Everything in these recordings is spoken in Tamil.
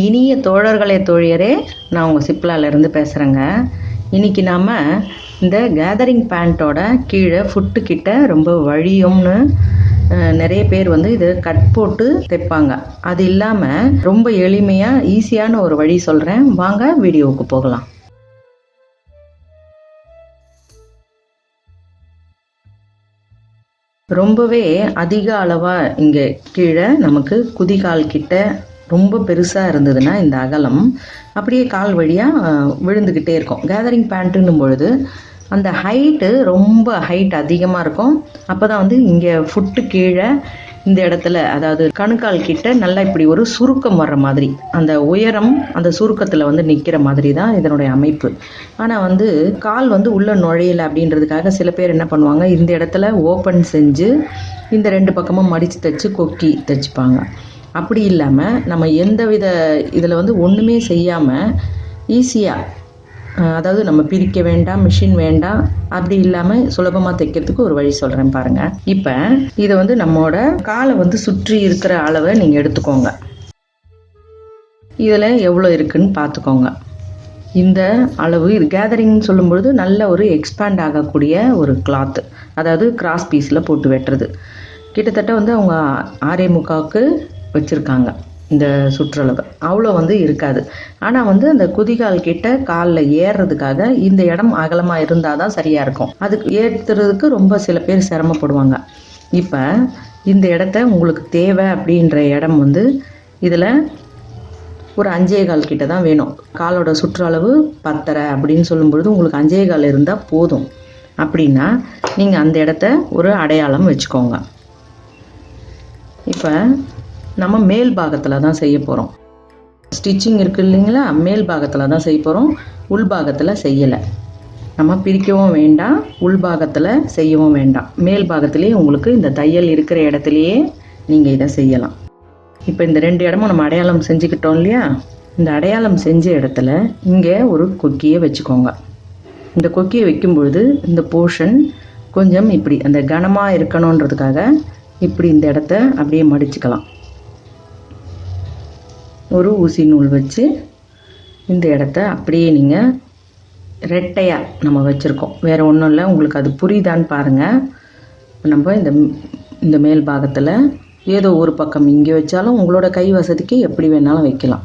இனிய தோழர்களே தோழியரே, நான் உங்கள் சிப்லாலேருந்து பேசுகிறேங்க. இன்றைக்கி நாம் இந்த கேதரிங் பேண்ட்டோட கீழே ஃபுட்டு கிட்ட ரொம்ப வழியும்னு நிறைய பேர் இது கட் போட்டு தைப்பாங்க. அது இல்லாமல் ரொம்ப எளிமையாக ஈஸியான ஒரு வழி சொல்கிறேன், வாங்க வீடியோவுக்கு போகலாம். ரொம்பவே அதிக அளவாக இங்கே கீழே நமக்கு குதிகால் கிட்ட ரொம்ப பெருசாக இருந்ததுன்னா இந்த அகலம் அப்படியே கால் வழியாக விழுந்துக்கிட்டே இருக்கும். கேதரிங் பேண்ட்டுன்னும் பொழுது அந்த ஹைட்டு ரொம்ப ஹைட் அதிகமாக இருக்கும். அப்போ தான் இங்கே ஃபுட்டு கீழே இந்த இடத்துல, அதாவது கணுக்கால் கிட்ட நல்லா இப்படி ஒரு சுருக்கம் வர்ற மாதிரி, அந்த உயரம் அந்த சுருக்கத்தில் நிற்கிற மாதிரி தான் இதனுடைய அமைப்பு. ஆனால் கால் உள்ளே நுழையலை அப்படின்றதுக்காக சில பேர் என்ன பண்ணுவாங்க, இந்த இடத்துல ஓப்பன் செஞ்சு இந்த ரெண்டு பக்கமும் மடித்து தைச்சு கொக்கி தைச்சிப்பாங்க. அப்படி இல்லாமல் நம்ம எந்தவித இதில் ஒன்றுமே செய்யாமல் ஈஸியாக, அதாவது நம்ம பிரிக்க வேண்டாம், மிஷின் வேண்டாம், அப்படி இல்லாமல் சுலபமாக தைக்கிறதுக்கு ஒரு வழி சொல்கிறேன் பாருங்கள். இப்போ இதை நம்மளோட காலை சுற்றி இருக்கிற அளவை நீங்கள் எடுத்துக்கோங்க. இதில் எவ்வளோ இருக்குன்னு பார்த்துக்கோங்க. இந்த அளவு, இது கேதரிங் சொல்லும்பொழுது நல்ல ஒரு எக்ஸ்பேண்ட் ஆகக்கூடிய ஒரு கிளாத்து, அதாவது கிராஸ் பீஸில் போட்டு வெட்டுறது. கிட்டத்தட்ட அவங்க 6.25க்கு வச்சுருக்காங்க இந்த சுற்றளவு. அவ்வளோ இருக்காது. ஆனால் அந்த குதிகால் கிட்ட காலில் ஏறுறதுக்காக இந்த இடம் அகலமாக இருந்தால் தான் சரியாக இருக்கும். அதுக்கு ஏற்றுறதுக்கு ரொம்ப சில பேர் சிரமப்படுவாங்க. இப்போ இந்த இடத்த உங்களுக்கு தேவை அப்படின்ற இடம் இதில் ஒரு 5.25 கிட்ட தான் வேணும். காலோட சுற்றளவு 10.5 அப்படின்னு சொல்லும்பொழுது உங்களுக்கு 5.25 இருந்தால் போதும். அப்படின்னா நீங்கள் அந்த இடத்த ஒரு அடையாளம் வச்சுக்கோங்க. இப்போ நம்ம மேல் பாகத்தில் தான் செய்ய போகிறோம். ஸ்டிச்சிங் இருக்குது இல்லைங்களா, மேல் பாகத்தில் தான் செய்ய போகிறோம், உள்பாகத்தில் செய்யலை. நம்ம பிரிக்கவும் வேண்டாம், உள்பாகத்தில் செய்யவும் வேண்டாம். மேல் பாகத்திலேயே உங்களுக்கு இந்த தையல் இருக்கிற இடத்துலையே நீங்கள் இதை செய்யலாம். இப்போ இந்த 2 இடமும் நம்ம அடையாளம் செஞ்சுக்கிட்டோம் இல்லையா, இந்த அடையாளம் செஞ்ச இடத்துல இங்கே ஒரு கொக்கியை வச்சுக்கோங்க. இந்த கொக்கியை வைக்கும் பொழுது இந்த போர்ஷன் கொஞ்சம் இப்படி அந்த கனமாக இருக்கணுன்றதுக்காக இப்படி இந்த இடத்த அப்படியே மடிச்சுக்கலாம். ஒரு ஊசி நூல் வச்சு இந்த இடத்த அப்படியே நீங்கள் ரெட்டையாக நம்ம வச்சுருக்கோம். வேறு ஒன்றும் இல்லை, உங்களுக்கு அது புரியுதான்னு பாருங்கள். நம்ம இந்த மேல் பாகத்தில் ஏதோ ஒரு பக்கம் இங்கே வச்சாலும் உங்களோட கை வசதிக்கு எப்படி வேணாலும் வைக்கலாம்.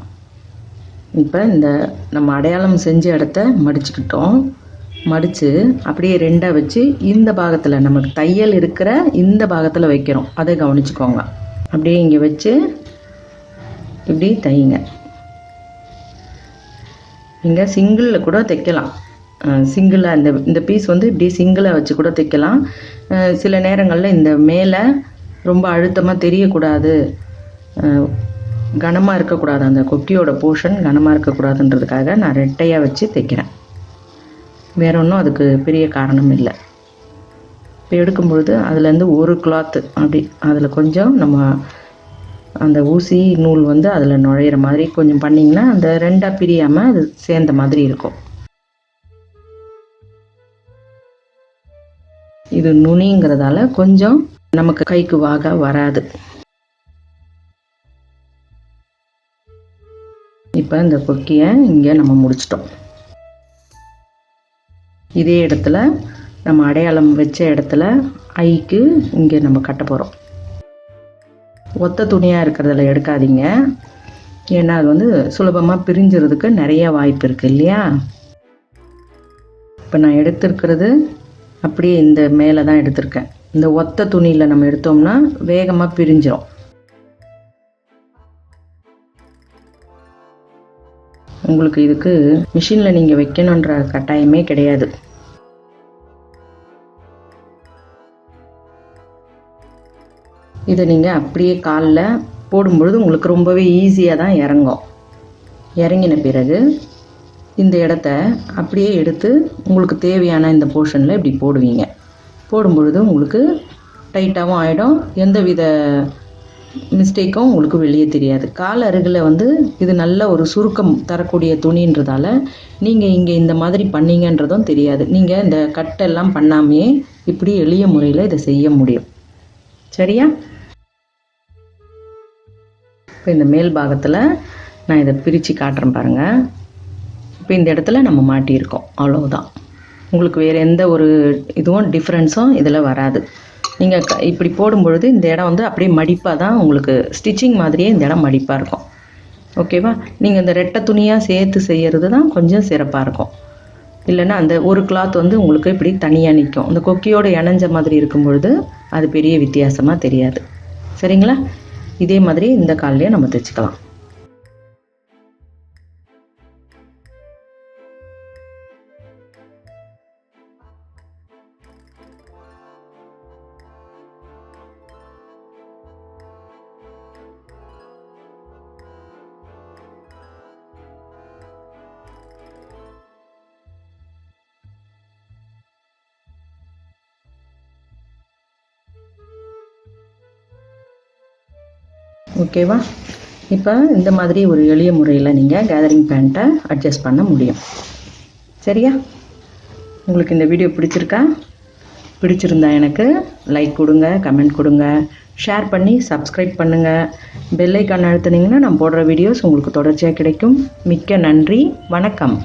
இப்போ இந்த நம்ம அடையாளம் செஞ்ச இடத்த மடிச்சுக்கிட்டோம். மடித்து அப்படியே 2ஆக வச்சு இந்த பாகத்தில் நமக்கு தையல் இருக்கிற இந்த பாகத்தில் வைக்கிறோம். அதை கவனிச்சுக்கோங்க. அப்படியே இங்கே வச்சு இப்படி தையுங்க. இங்கே சிங்கிளில் கூட தைக்கலாம். சிங்கிளாக இந்த பீஸ் இப்படி சிங்கிளாக வச்சு கூட தைக்கலாம். சில நேரங்களில் இந்த மேலே ரொம்ப அழுத்தமாக தெரியக்கூடாது, கனமாக இருக்கக்கூடாது, அந்த கொக்கியோட போர்ஷன் கனமாக இருக்கக்கூடாதுன்றதுக்காக நான் ரெட்டையாக வச்சு தைக்கிறேன். வேற ஒன்றும் அதுக்கு பெரிய காரணம் இல்லை. இப்போ எடுக்கும்பொழுது அதுலேருந்து ஒரு கிளாத்து அப்படி அதில் கொஞ்சம் நம்ம அந்த ஊசி நூல் அதில் நுழையிற மாதிரி கொஞ்சம் பண்ணிங்கன்னா அந்த 2ஆக பிரியாமல் அது சேர்ந்த மாதிரி இருக்கும். இது நுனிங்கிறதால கொஞ்சம் நமக்கு கைக்கு வாக வராது. இப்போ இந்த கொக்கியை இங்கே நம்ம முடிச்சிட்டோம். இதே இடத்துல நம்ம அடையாளம் வச்ச இடத்துல ஐக்கு இங்கே நம்ம கட்ட போகிறோம். ஒத்த துணியாக இருக்கிறதில் எடுக்காதீங்க, ஏன்னா அது சுலபமாக பிரிஞ்சுறதுக்கு நிறைய வாய்ப்பு இருக்குது இல்லையா. இப்போ நான் எடுத்துருக்கிறது அப்படியே இந்த மேலே தான் எடுத்திருக்கேன். இந்த ஒத்த துணியில் நம்ம எடுத்தோம்னா வேகமாக பிரிஞ்சிடும். உங்களுக்கு இதுக்கு மிஷினில் நீங்கள் வைக்கணுன்ற கட்டாயமே கிடையாது. இதை நீங்கள் அப்படியே காலில் போடும்பொழுது உங்களுக்கு ரொம்பவே ஈஸியாக தான் இறங்கும். இறங்கின பிறகு இந்த இடத்த அப்படியே எடுத்து உங்களுக்கு தேவையான இந்த போர்ஷனில் இப்படி போடுவீங்க. போடும்பொழுது உங்களுக்கு டைட்டாகவும் ஆகிடும், எந்தவித மிஸ்டேக்கும் உங்களுக்கு வெளியே தெரியாது. கால் அருகில் இது நல்ல ஒரு சுருக்கம் தரக்கூடிய துணின்றதால நீங்கள் இங்கே இந்த மாதிரி பண்ணீங்கன்றதும் தெரியாது. நீங்கள் இந்த கட்டெல்லாம் பண்ணாமையே இப்படி எளிய முறையில் இதை செய்ய முடியும். சரியா? இப்போ இந்த மேல் பாகத்தில் நான் இதை பிரித்து காட்டுறேன் பாருங்கள். இப்போ இந்த இடத்துல நம்ம மாட்டியிருக்கோம், அவ்வளவுதான். உங்களுக்கு வேறு எந்த ஒரு இதுவும் டிஃப்ரென்ஸும் இதில் வராது. நீங்கள் இப்படி போடும்பொழுது இந்த இடம் வந்து அப்படியே மடிப்பாக தான் உங்களுக்கு ஸ்டிச்சிங் மாதிரியே இந்த இடம் மடிப்பாக இருக்கும். ஓகேவா? நீங்கள் இந்த ரெட்டை துணியாக சேர்த்து செய்கிறது தான் கொஞ்சம் சிறப்பாக இருக்கும். இல்லைன்னா அந்த ஒரு கிளாத் வந்து உங்களுக்கு இப்படி தனியாக நிற்கும். இந்த கொக்கியோடு இணைஞ்ச மாதிரி இருக்கும் பொழுது அது பெரிய வித்தியாசமாக தெரியாது. சரிங்களா? இதே மாதிரி இந்த கால்லையும் நம்ம தைச்சிக்கலாம். ஓகேவா? இப்போ இந்த மாதிரி ஒரு எளிய முறையில் நீங்கள் கேதரிங் பேண்ட்டை அட்ஜஸ்ட் பண்ண முடியும். சரியா? உங்களுக்கு இந்த வீடியோ பிடிச்சிருக்கா? பிடிச்சிருந்தா எனக்கு லைக் கொடுங்க, கமெண்ட் கொடுங்க, ஷேர் பண்ணி சப்ஸ்கிரைப் பண்ணுங்கள். பெல் ஐக்கான் அழுத்துனீங்கன்னா நான் போடுற வீடியோஸ் உங்களுக்கு தொடர்ச்சியாக கிடைக்கும். மிக்க நன்றி. வணக்கம்.